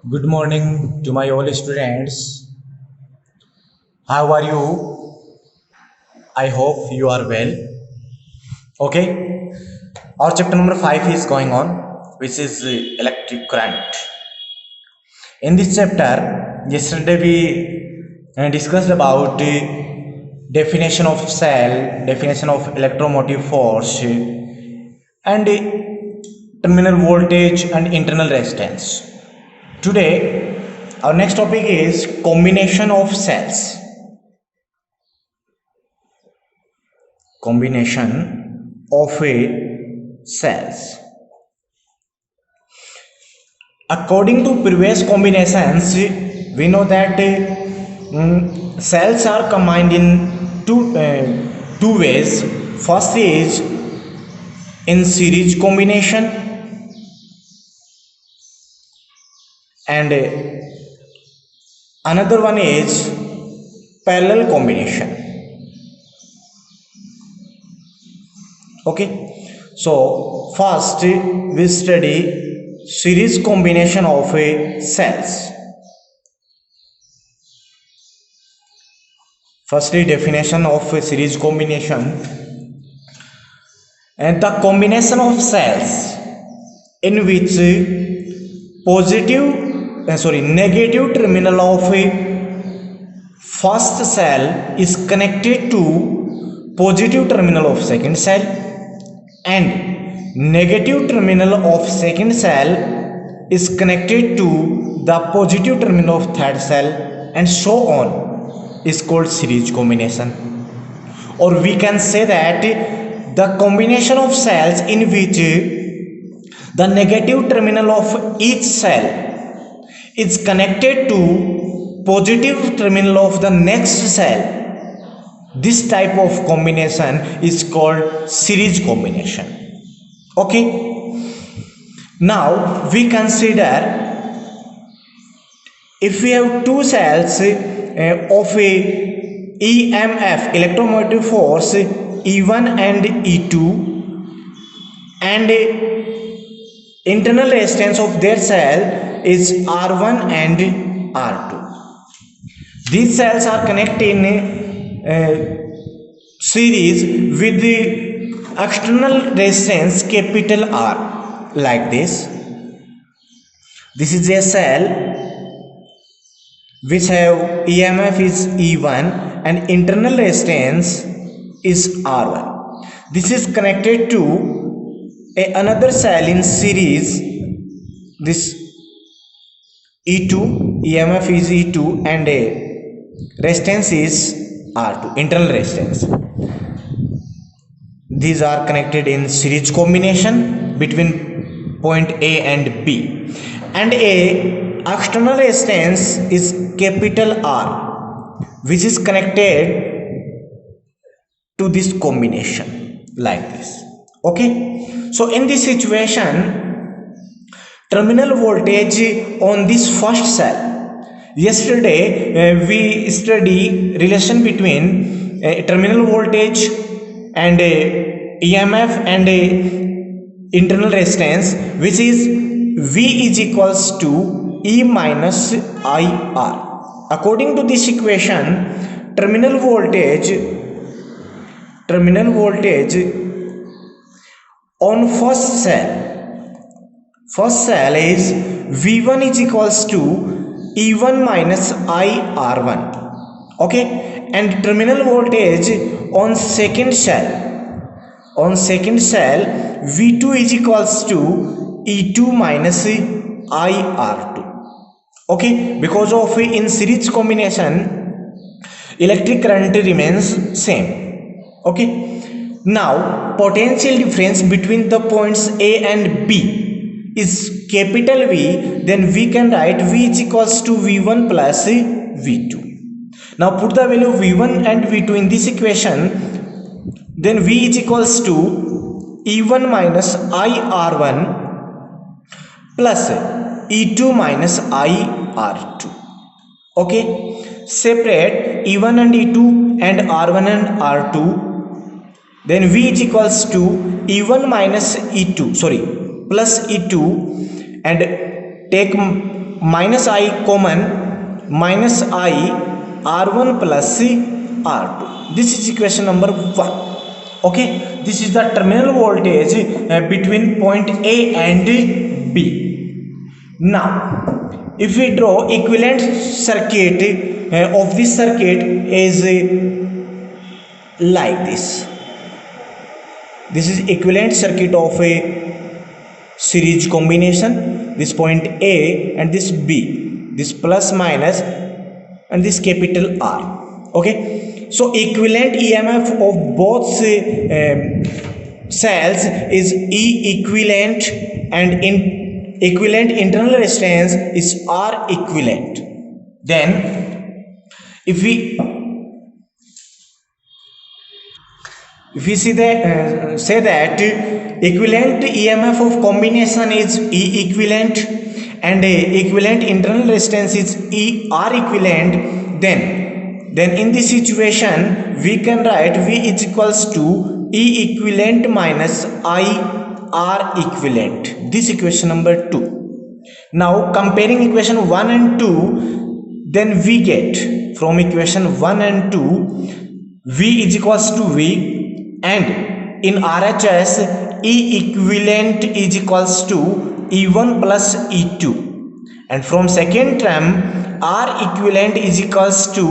Good morning to my all students. How are you? I hope you are well. Okay. Our chapter number 5 is going on, which is electric current. In this chapter, yesterday we discussed about definition of cell, definition of electromotive force, and terminal voltage and internal resistance. Today, our next topic is combination of cells. Combination of a cells. According to previous combinations, we know that cells are combined in two ways. First is in series combination, and another one is parallel combination. Okay, so first we study series combination of a cells. Firstly, definition of a series combination, and the combination of cells in which negative terminal of a first cell is connected to positive terminal of second cell, and negative terminal of second cell is connected to the positive terminal of third cell, and so on, is called series combination. Or we can say that the combination of cells in which the negative terminal of each cell is connected to positive terminal of the next cell, this type of combination is called series combination. Okay, now we consider if we have two cells of a EMF, electromotive force, E1 and E2, and internal resistance of their cell is R1 and R2. These cells are connected in series with the external resistance capital R, like this. This is a cell which have EMF is E1 and internal resistance is R1. This is connected to another cell in series. This E2, EMF is E2 and resistance is R2, internal resistance. These are connected in series combination between point A and B, and a external resistance is capital R, which is connected to this combination like this. Okay, so in this situation, terminal voltage on this first cell, yesterday we study relation between terminal voltage and EMF and internal resistance, which is V is equals to E minus IR. According to this equation, terminal voltage on first cell is V1 is equals to E1 minus IR1. Okay, and terminal voltage on second cell V2 is equals to E2 minus IR2. Okay, because of in series combination, electric current remains same. Okay, now potential difference between the points A and B is capital V, then we can write V is equals to V1 plus V2. Now put the value V1 and V2 in this equation, then V is equals to E1 minus IR1 plus E2 minus IR2. Okay, separate E1 and E2 and R1 and R2, then V is equals to E1 minus E2 plus E2, and take minus I common, minus I R1 plus R2. This is equation number 1. Okay, this is the terminal voltage between point A and B. Now if we draw equivalent circuit of this circuit is like this. This is equivalent circuit of a series combination. This point A and this B, this plus minus and this capital R. Okay, so equivalent EMF of both cells is E equivalent, and in equivalent internal resistance is R equivalent. Then if we see that say that equivalent EMF of combination is E equivalent and equivalent internal resistance is R equivalent, then in this situation we can write V is equals to E equivalent minus I R equivalent. This equation number 2. Now comparing equation 1 and 2, then we get from equation 1 and 2 V is equals to V, and in RHS E equivalent is equals to E1 plus E2, and from second term R equivalent is equals to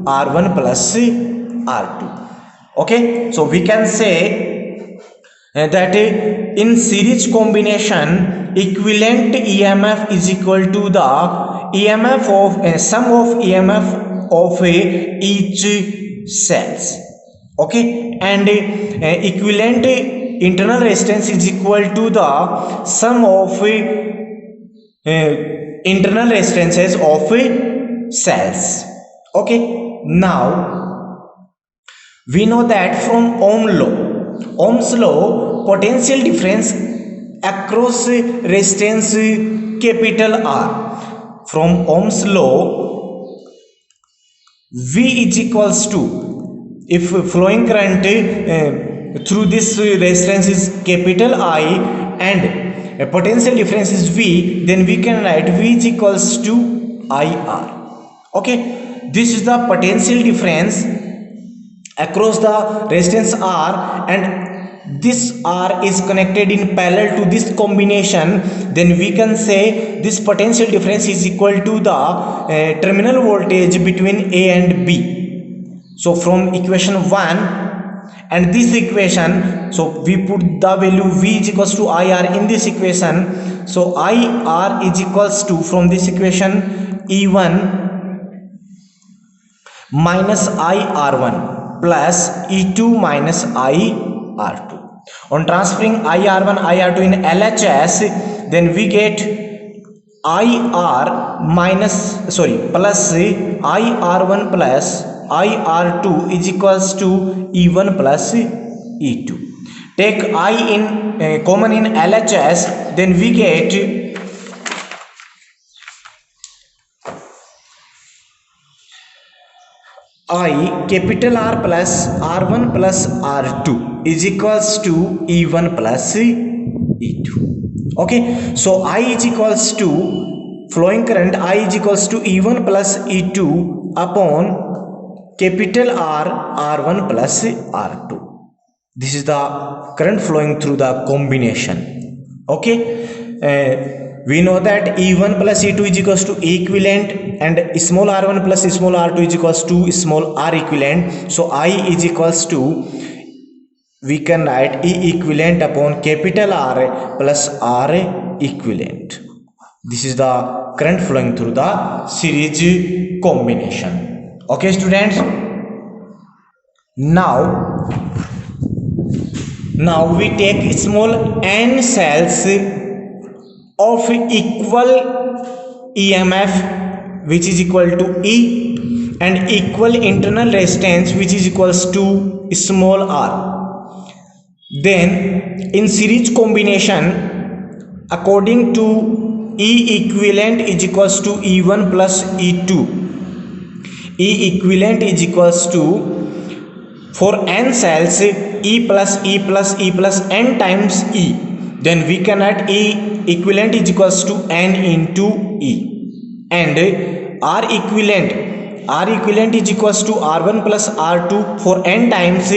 R1 plus R2. Okay, so we can say that in series combination equivalent EMF is equal to the EMF of sum of EMF of each cells. Okay, and equivalent internal resistance is equal to the sum of internal resistances of cells. Okay, now we know that from Ohm's law, potential difference across resistance capital R. From Ohm's law, V is equals to, if flowing current through this resistance is capital I and a potential difference is V, then we can write V is equals to IR. Okay, this is the potential difference across the resistance R, and this R is connected in parallel to this combination. Then we can say this potential difference is equal to the terminal voltage between A and B. So from equation 1 and this equation, so we put the value V is equals to IR in this equation. So IR is equals to, from this equation, E1 minus IR1 plus E2 minus IR2. On transferring IR1 IR2 in LHS, then we get IR plus IR1 plus IR2 is equals to E1 plus E2. Take I in common in LHS, then we get I capital R plus R1 plus R2 is equals to E1 plus E2. Okay, so I is equals to flowing current, I is equals to E1 plus E2 upon capital R R1 plus R2. This is the current flowing through the combination. Okay, we know that E1 plus E2 is equals to E equivalent, and small r1 plus small r2 is equals to small r equivalent. So I is equals to, we can write E equivalent upon capital R plus R equivalent. This is the current flowing through the series combination. Okay students, now we take small n cells of equal EMF which is equal to E and equal internal resistance which is equals to small r. Then in series combination, according to E equivalent is equals to E1 plus E2. E equivalent is equals to, for n cells, E plus E plus E plus n times E. Then we can write E equivalent is equals to n into E. and R equivalent is equals to R1 plus R2 for n times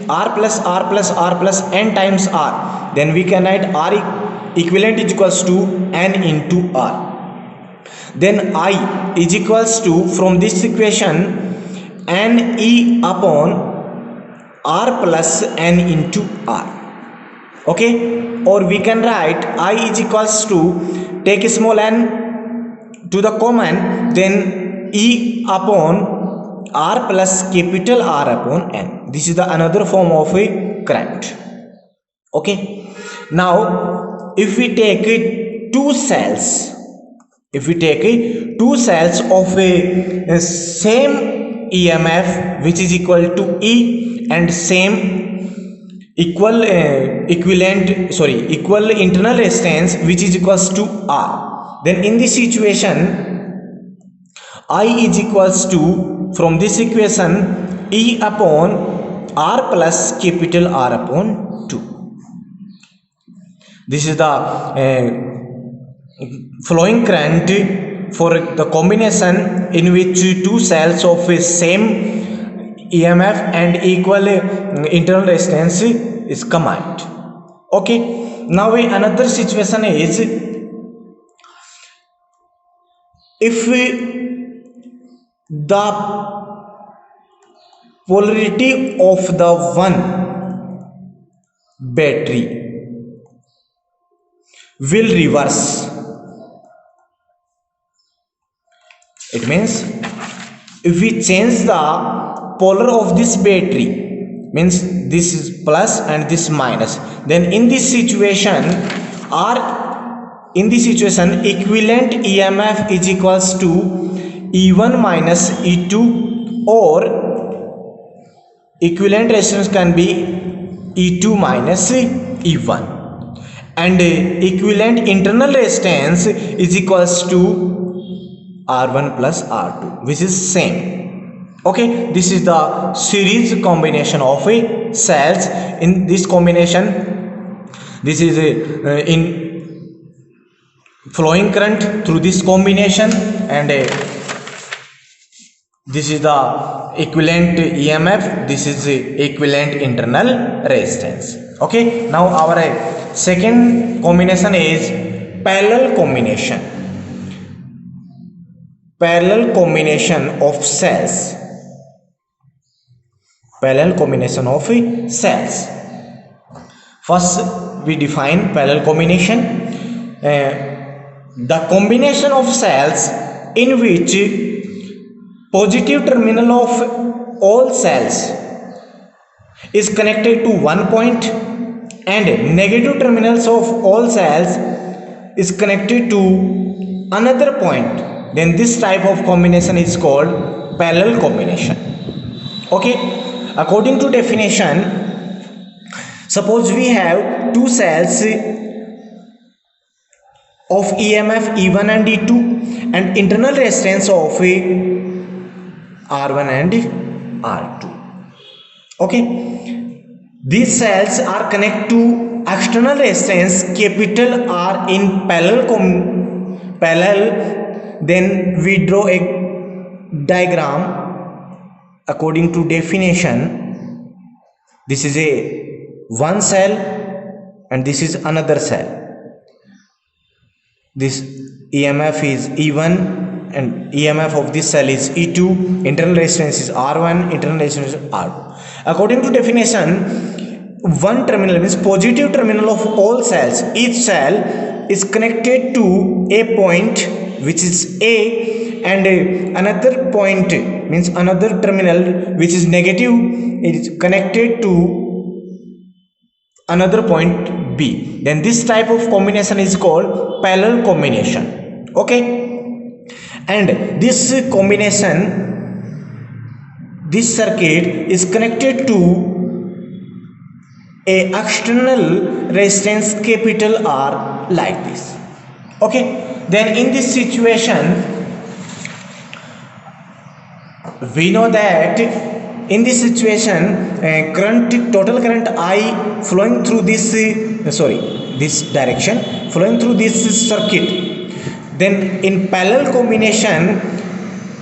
R plus R plus R plus n times R. Then we can write R equivalent is equals to n into R. Then I is equals to, from this equation, n E upon R plus n into R. Okay, or we can write I is equals to, take small n to the common, then E upon R plus capital R upon n. This is the another form of a current. Okay, now if we take two cells, of a same EMF which is equal to E and same equal internal resistance which is equals to R, then in this situation I is equals to, from this equation, E upon R plus capital R upon 2. This is the flowing current for the combination in which two cells of a same EMF and equal internal resistance is combined. Okay, now another situation is, if the polarity of the one battery will reverse. It means if we change the polar of this battery, means this is plus and this minus, then in this situation equivalent EMF is equals to E1 minus E2, or equivalent resistance can be E2 minus E1, and equivalent internal resistance is equals to R1 plus R2, which is same. Okay, this is the series combination of cells. In this combination, this is in flowing current through this combination, and this is the equivalent EMF, this is the equivalent internal resistance. Okay, now our second combination is parallel combination of cells. First we define parallel combination. The combination of cells in which positive terminal of all cells is connected to one point and negative terminals of all cells is connected to another point, then this type of combination is called parallel combination. Okay, according to definition, suppose we have two cells of EMF E1 and E2 and internal resistance of R1 and R2. Okay, these cells are connected to external resistance capital R in parallel. Then we draw a diagram according to definition. This is a one cell and this is another cell. This EMF is E1 and EMF of this cell is E2, internal resistance is R1, internal resistance is R2. According to definition, one terminal means positive terminal of all cells. Each cell is connected to a point which is A, and another point means another terminal which is negative is connected to another point B. Then this type of combination is called parallel combination. Okay, and this combination, this circuit is connected to a external resistance capital R like this. Okay, then in this situation we know that in this situation total current I flowing through this this direction, flowing through this circuit, then in parallel combination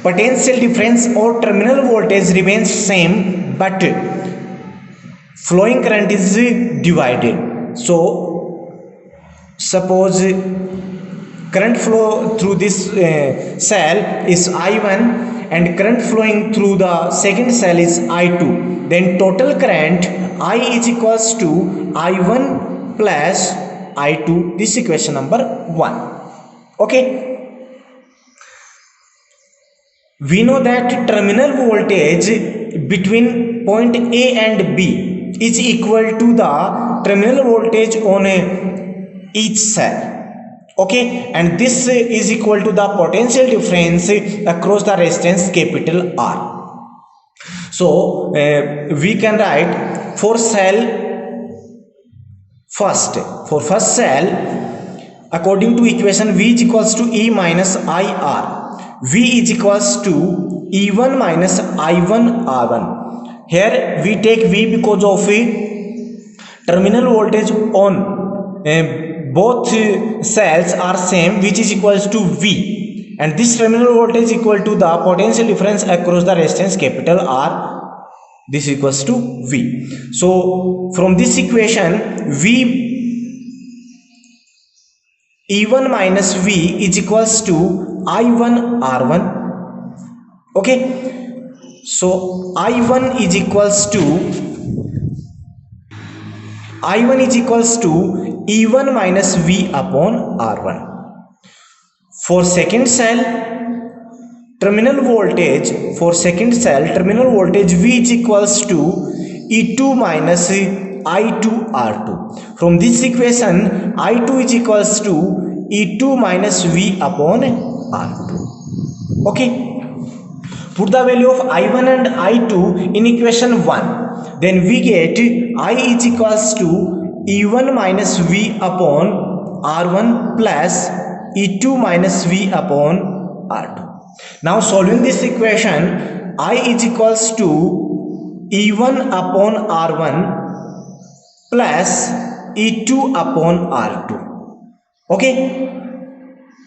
potential difference or terminal voltage remains same, but flowing current is divided. So suppose current flow through this cell is I1 and current flowing through the second cell is I2, then total current I is equals to I1 plus I2. This is equation number 1. Okay, we know that terminal voltage between point A and B is equal to the terminal voltage on each cell. Okay, and this is equal to the potential difference across the resistance capital R. So we can write for first cell according to equation V is equals to E minus IR. V is equals to E1 minus I1 R1. Here we take V because of terminal voltage on both cells are same, which is equals to V, and this terminal voltage equal to the potential difference across the resistance capital R. This equals to V. So from this equation V E1 minus V is equals to I1 R1. Okay, so I1 is equals to E1 minus V upon R1. For second cell terminal voltage V is equals to E2 minus I2 R2. From this equation I2 is equals to E2 minus V upon R2. Okay, put the value of I1 and I2 in equation 1, then we get I is equals to E1 minus V upon R1 plus E2 minus V upon R2. Now solving this equation, I is equals to E1 upon R1 plus E2 upon R2. Okay,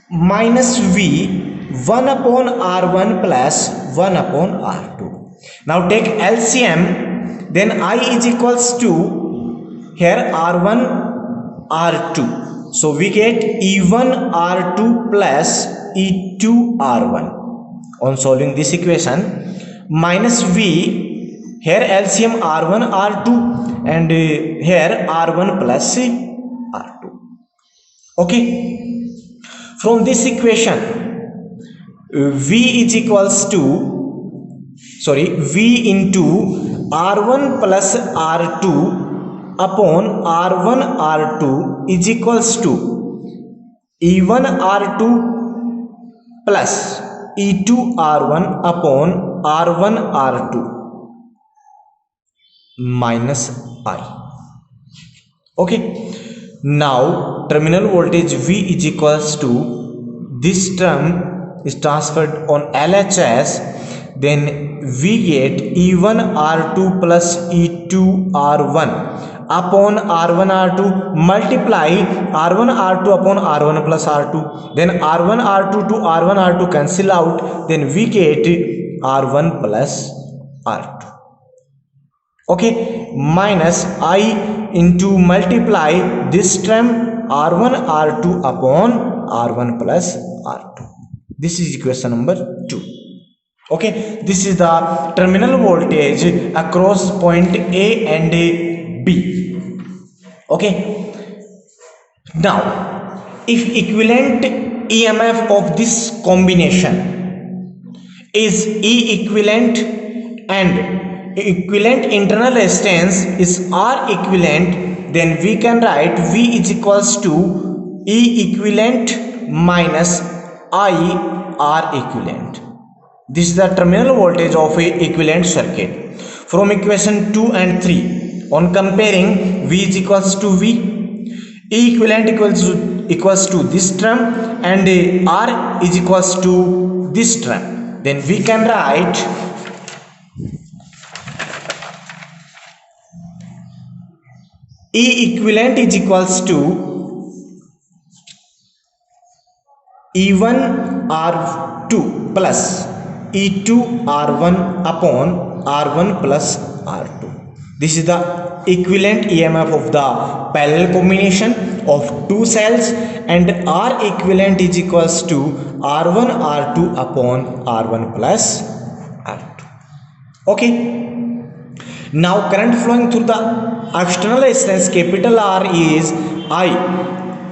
minus V 1 upon R1 plus 1 upon R2. Now take LCM, then I is equals to here R1 R2. So we get E1 R2 plus E2 R1. On solving this equation, minus V, here LCM R1 R2 and here R1 plus R2. Okay, from this equation V is equals to V into R1 plus R2 upon R1 R2 is equals to E1 R2 plus E2 R1 upon R1 R2 minus I. Okay, now terminal voltage V is equals to, this term is transferred on LHS, then we get E1 R2 plus E2 R1 upon R1 R2 multiply R1 R2 upon R1 plus R2, then R1 R2 to R1 R2 cancel out, then we get R1 plus R2. Okay, minus I into multiply this term R1 R2 upon R1 plus R2. This is equation number 2. Okay, this is the terminal voltage across point A and B. Okay, now if equivalent EMF of this combination is E equivalent and equivalent internal resistance is R equivalent, then we can write V is equals to E equivalent minus I R equivalent. This is the terminal voltage of a equivalent circuit. From equation 2 and 3, on comparing V is equals to V, E equivalent equals to this term and R is equals to this term, then we can write E equivalent is equals to E1 R2 plus E2 R1 upon R1 plus R2. This is the equivalent EMF of the parallel combination of two cells, and R equivalent is equals to R1 R2 upon R1 plus R2. Okay. Now current flowing through the external resistance capital R is I,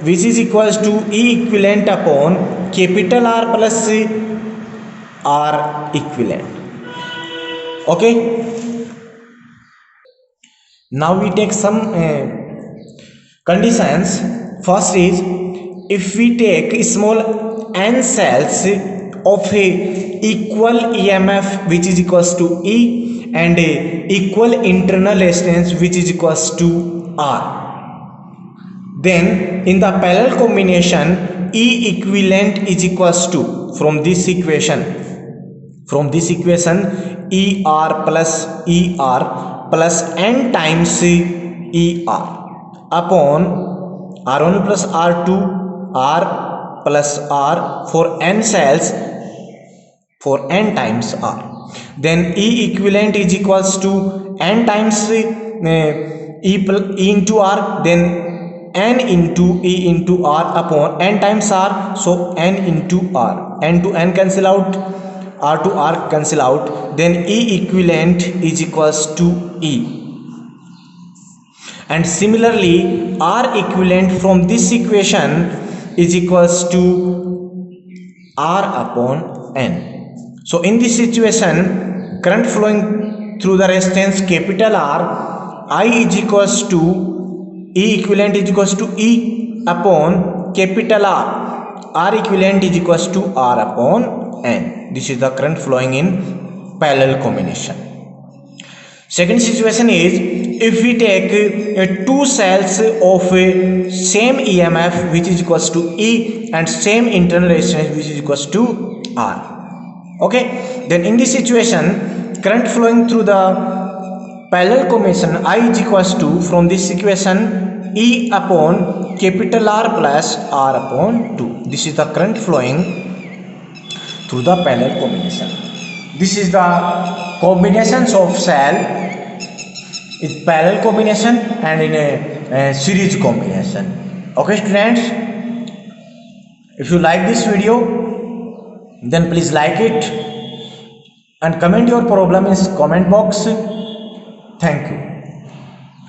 which is equals to E equivalent upon capital R plus R equivalent. Okay. Now we take some conditions. First is, if we take small n cells of a equal EMF which is equals to E and a equal internal resistance which is equals to R, then in the parallel combination E equivalent is equals to, from this equation ER plus ER plus n times ER upon R1 plus R2 R plus R for n cells for n times R. Then E equivalent is equals to n times E into R, then n into E into R upon n times R, so n into R, n to n cancel out, R to R cancel out, then E equivalent is equals to E. And similarly R equivalent from this equation is equals to R upon n. So in this situation, current flowing through the resistance capital R, I is equals to E equivalent is equals to E upon capital R, R equivalent is equals to R upon n. This is the current flowing in parallel combination. Second situation is, if we take two cells of same EMF which is equals to E and same internal resistance which is equals to R. Okay, then in this situation, current flowing through the parallel combination I is equals to, from this equation, E upon capital R plus R upon 2. This is the current flowing through the parallel combination. This is the combinations of cell in parallel combination and in a series combination. Okay students, if you like this video, then please like it and comment your problem in comment box. Thank you.